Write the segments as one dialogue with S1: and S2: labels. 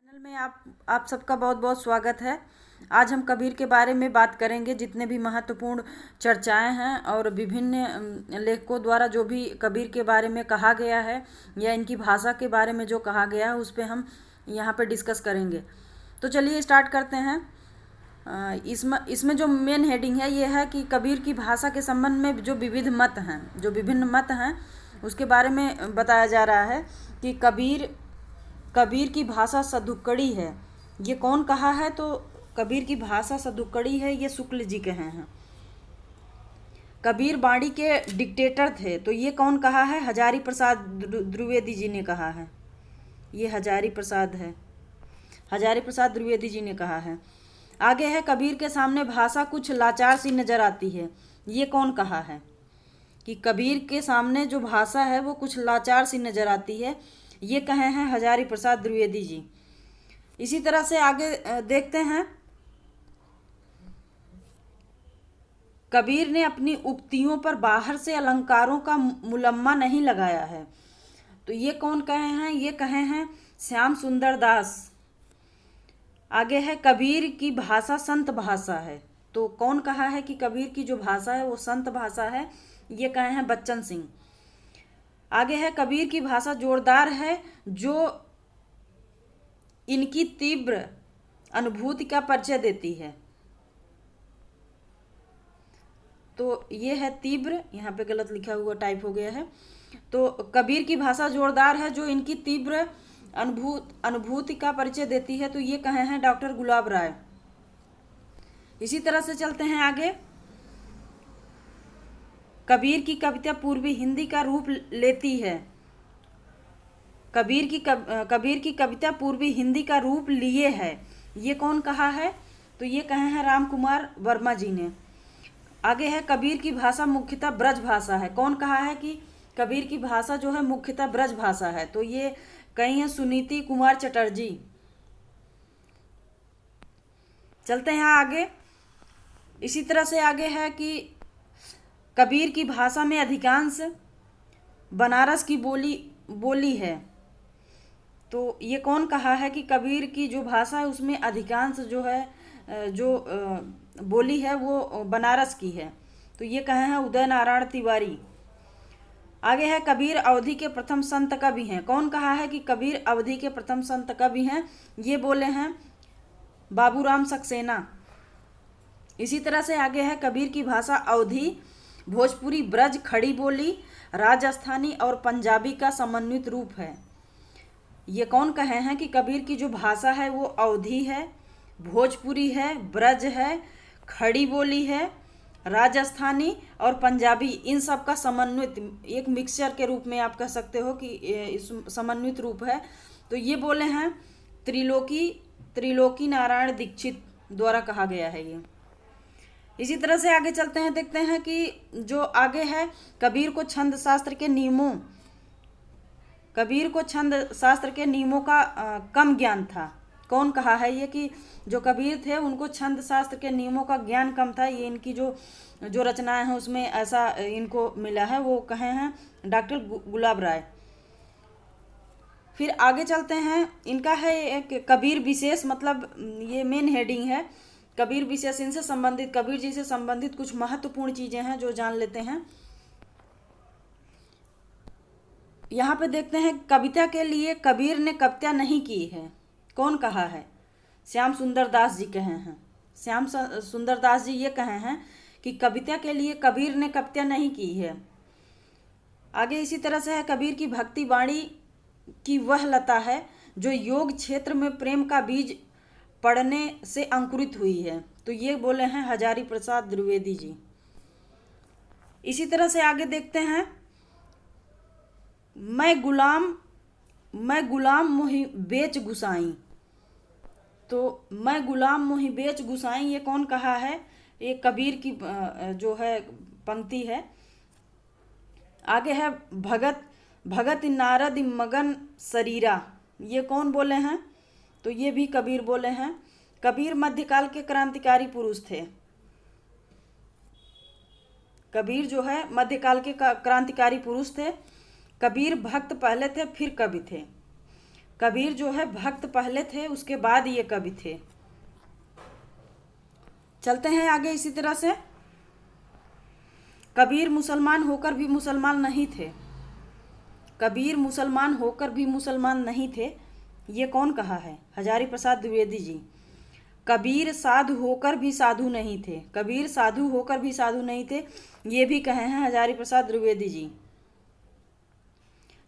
S1: Channel में आप सबका बहुत बहुत स्वागत है। आज हम कबीर के बारे में बात करेंगे। जितने भी महत्वपूर्ण चर्चाएं हैं और विभिन्न लेखकों द्वारा जो भी कबीर के बारे में कहा गया है या इनकी भाषा के बारे में जो कहा गया है उस पे हम यहाँ पे डिस्कस करेंगे। तो चलिए स्टार्ट करते हैं। इसमें जो मेन हेडिंग है ये है कि कबीर की भाषा के संबंध में जो विभिन्न मत हैं उसके बारे में बताया जा रहा है कि कबीर की भाषा सदुक्कड़ी है। ये कौन कहा है? तो कबीर की भाषा सदुक्कड़ी है, ये शुक्ल जी कहे हैं। कबीर बाणी के डिक्टेटर थे, तो ये कौन कहा है? हजारी प्रसाद द्विवेदी जी ने कहा है। ये हजारी प्रसाद द्विवेदी जी ने कहा है। आगे है, कबीर के सामने भाषा कुछ लाचार सी नजर आती है। ये कौन कहा है कि कबीर के सामने जो भाषा है वो कुछ लाचार सी नजर आती है? ये कहे हैं हजारी प्रसाद द्विवेदी जी। इसी तरह से आगे देखते हैं, कबीर ने अपनी उक्तियों पर बाहर से अलंकारों का मुलम्मा नहीं लगाया है। तो ये कौन कहे हैं? ये कहे हैं श्याम सुंदर दास। आगे है, कबीर की भाषा संत भाषा है। तो कौन कहा है कि कबीर की जो भाषा है वो संत भाषा है? ये कहे हैं बच्चन सिंह। आगे है, कबीर की भाषा जोरदार है जो इनकी तीव्र अनुभूति का परिचय देती है। तो ये है तीव्र, यहाँ पे गलत लिखा हुआ टाइप हो गया है। तो कबीर की भाषा जोरदार है जो इनकी तीव्र अनुभूति का परिचय देती है। तो ये कहे हैं डॉक्टर गुलाब राय। इसी तरह से चलते हैं आगे, कबीर की कविता पूर्वी हिंदी का रूप लेती है। कबीर की कविता पूर्वी हिंदी का रूप लिए है। ये कौन कहा है? तो ये कहे हैं राम कुमार वर्मा जी ने। आगे है, कबीर की भाषा मुख्यतः ब्रज भाषा है। कौन कहा है कि कबीर की भाषा जो है मुख्यतः ब्रज भाषा है? तो ये कही है सुनीति कुमार चटर्जी। चलते हैं आगे। इसी तरह से आगे है कि कबीर की भाषा में अधिकांश बनारस की बोली है। तो ये कौन कहा है कि कबीर की जो भाषा है उसमें अधिकांश जो है बोली है वो बनारस की है? तो ये कहे हैं उदय नारायण तिवारी। आगे है, कबीर अवधि के प्रथम संत कवि हैं। कौन कहा है कि कबीर अवधि के प्रथम संत कवि हैं? ये बोले हैं बाबूराम सक्सेना। इसी तरह से आगे है, कबीर की भाषा अवधी, भोजपुरी, ब्रज, खड़ी बोली, राजस्थानी और पंजाबी का समन्वित रूप है। ये कौन कहे हैं कि कबीर की जो भाषा है वो अवधी है, भोजपुरी है, ब्रज है, खड़ी बोली है, राजस्थानी और पंजाबी, इन सब का समन्वित एक मिक्सचर के रूप में आप कह सकते हो कि इस समन्वित रूप है। तो ये बोले हैं त्रिलोकी नारायण दीक्षित द्वारा कहा गया है ये। इसी तरह से आगे चलते हैं, देखते हैं कि जो आगे है, कबीर को छंद शास्त्र के नियमों का कम ज्ञान था। कौन कहा है ये कि जो कबीर थे उनको छंद शास्त्र के नियमों का ज्ञान कम था? ये इनकी जो रचनाएं हैं उसमें ऐसा इनको मिला है। वो कहे हैं डॉक्टर गुलाब राय। फिर आगे चलते हैं, इनका है एक कबीर विशेष, मतलब ये मेन हेडिंग है कबीर विशेष। इनसे संबंधित, कबीर जी से संबंधित कुछ महत्वपूर्ण चीजें हैं जो जान लेते हैं। यहाँ पे देखते हैं, कविता के लिए कबीर ने कविता नहीं की है। कौन कहा है? श्याम सुंदर दास जी कहे हैं। श्याम सुंदर दास जी ये कहे हैं कि कविता के लिए कबीर ने कविता नहीं की है। आगे इसी तरह से है, कबीर की भक्ति वाणी की वह लता है जो योग क्षेत्र में प्रेम का बीज पढ़ने से अंकुरित हुई है। तो ये बोले हैं हजारी प्रसाद द्विवेदी जी। इसी तरह से आगे देखते हैं, मैं गुलाम मोहि बेच गुसाई। तो मैं गुलाम मोहि बेच गुसाई, ये कौन कहा है? ये कबीर की जो है पंक्ति है। आगे है, भगत नारद मगन शरीरा। ये कौन बोले हैं? तो ये भी कबीर बोले हैं। कबीर मध्यकाल के क्रांतिकारी पुरुष थे। कबीर जो है मध्यकाल के क्रांतिकारी पुरुष थे। कबीर भक्त पहले थे फिर कवि थे। कबीर जो है भक्त पहले थे, उसके बाद ये कवि थे। चलते हैं आगे इसी तरह से। कबीर मुसलमान होकर भी मुसलमान नहीं थे। कबीर मुसलमान होकर भी मुसलमान नहीं थे, ये कौन कहा है? हजारी प्रसाद द्विवेदी जी। कबीर साधु होकर भी साधु नहीं थे। कबीर साधु होकर भी साधु नहीं थे, ये भी कहे हैं हजारी प्रसाद द्विवेदी जी।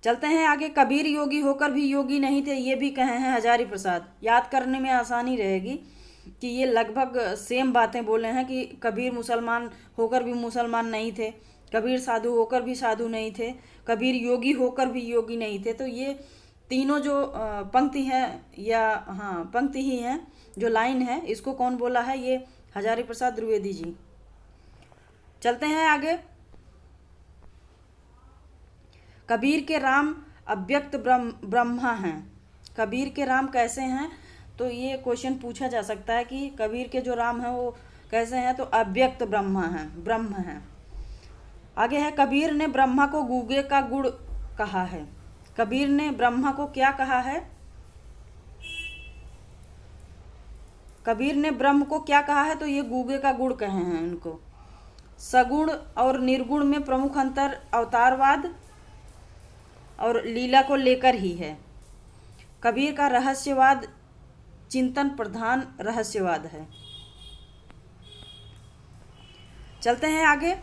S1: चलते हैं आगे। कबीर योगी होकर भी योगी नहीं थे, ये भी कहे हैं हजारी प्रसाद। याद करने में आसानी रहेगी कि ये लगभग सेम बातें बोले हैं कि कबीर मुसलमान होकर भी मुसलमान नहीं थे, कबीर साधु होकर भी साधु नहीं थे, कबीर योगी होकर भी योगी नहीं थे। तो ये तीनों जो पंक्ति है, या हाँ पंक्ति ही है, जो लाइन है, इसको कौन बोला है? ये हजारी प्रसाद द्विवेदी जी। चलते हैं आगे। कबीर के राम अव्यक्त ब्रह्मा हैं। कबीर के राम कैसे हैं? तो ये क्वेश्चन पूछा जा सकता है कि कबीर के जो राम हैं वो कैसे हैं? तो अव्यक्त ब्रह्म हैं। आगे है, कबीर ने ब्रह्मा को गूगे का गुड़ कहा है। कबीर ने ब्रह्मा को क्या कहा है? कबीर ने ब्रह्म को क्या कहा है? तो ये गूगे का गुड़ कहे हैं इनको। सगुण और निर्गुण में प्रमुख अंतर अवतारवाद और लीला को लेकर ही है। कबीर का रहस्यवाद चिंतन प्रधान रहस्यवाद है। चलते हैं आगे।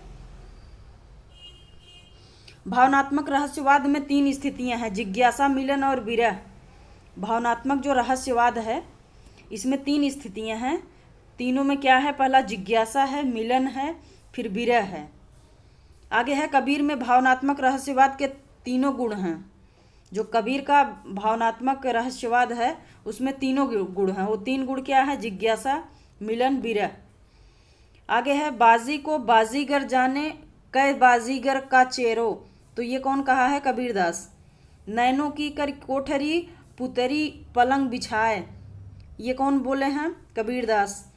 S1: भावनात्मक रहस्यवाद में 3 स्थितियां हैं, जिज्ञासा, मिलन और विरह। भावनात्मक जो रहस्यवाद है इसमें 3 स्थितियां हैं। तीनों में क्या है? पहला जिज्ञासा है, मिलन है, फिर विरह है। आगे है, कबीर में भावनात्मक रहस्यवाद के 3 गुण हैं। जो कबीर का भावनात्मक रहस्यवाद है उसमें 3 गुण हैं। वो 3 गुण क्या है? जिज्ञासा, मिलन, विरह। आगे है, बाजी को बाजीगर जाने कै बाजीगर का चेरो। तो ये कौन कहा है? कबीरदास। नैनों की कर कोठरी पुतरी पलंग बिछाए, ये कौन बोले हैं? कबीरदास।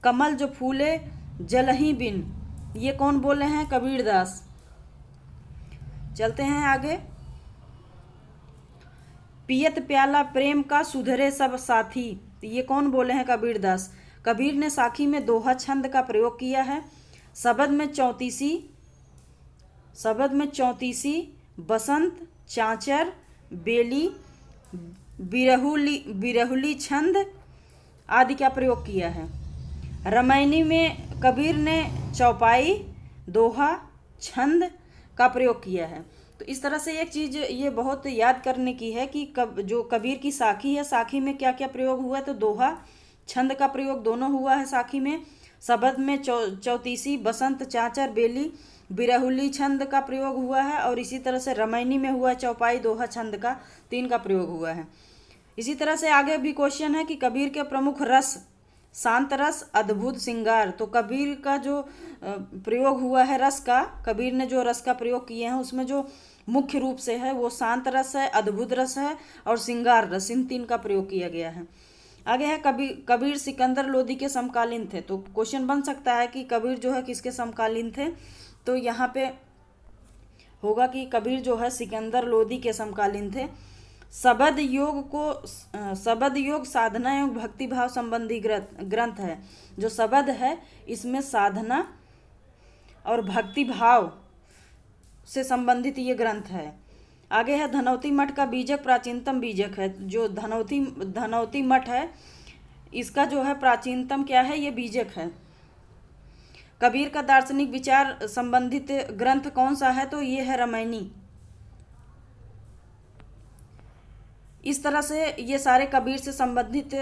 S1: कमल जो फूले जलही बिन, ये कौन बोले हैं? कबीरदास। चलते हैं आगे। पियत प्याला प्रेम का सुधरे सब साथी, ये कौन बोले हैं? कबीरदास। कबीर ने साखी में दोहा छंद का प्रयोग किया है। शब्द में 34सी, बसंत, चांचर, बेली, बिरहुली छंद आदि का प्रयोग किया है। रामायणी में कबीर ने चौपाई, दोहा, छंद का प्रयोग किया है। तो इस तरह से एक चीज़ ये बहुत याद करने की है कि जो कबीर की साखी है, साखी में क्या क्या प्रयोग हुआ है? तो दोहा, छंद का प्रयोग दोनों हुआ है साखी में। शब्द में 34सी, बसंत, चांचर, बेली, बिरहुली छंद का प्रयोग हुआ है। और इसी तरह से रामायणी में हुआ चौपाई, दोहा, छंद का 3 का प्रयोग हुआ है। इसी तरह से आगे भी क्वेश्चन है कि कबीर के प्रमुख रस, शांत रस, अद्भुत श्रृंगार। तो कबीर का जो प्रयोग हुआ है रस का, कबीर ने जो रस का प्रयोग किए हैं उसमें जो मुख्य रूप से है वो शांत रस है, अद्भुत रस है और श्रृंगार रस, इन 3 का प्रयोग किया गया है। आगे है, कबीर सिकंदर लोदी के समकालीन थे। तो क्वेश्चन बन सकता है कि कबीर जो है किसके समकालीन थे? तो यहाँ पे होगा कि कबीर जो है सिकंदर लोदी के समकालीन थे। शब्द योग साधना एवं भक्ति भाव संबंधी ग्रंथ है। जो शब्द है इसमें साधना और भक्ति भाव से संबंधित ये ग्रंथ है। आगे है, धनौती मठ का बीजक प्राचीनतम बीजक है। जो धनौती मठ है इसका जो है प्राचीनतम क्या है? ये बीजक है। कबीर का दार्शनिक विचार संबंधित ग्रंथ कौन सा है? तो ये है रामायणी। इस तरह से ये सारे कबीर से संबंधित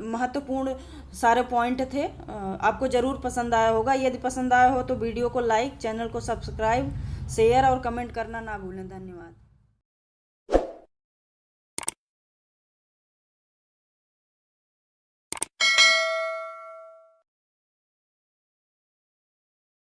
S1: महत्वपूर्ण सारे पॉइंट थे। आपको ज़रूर पसंद आया होगा। यदि पसंद आया हो तो वीडियो को लाइक, चैनल को सब्सक्राइब, शेयर और कमेंट करना ना भूलें। धन्यवाद।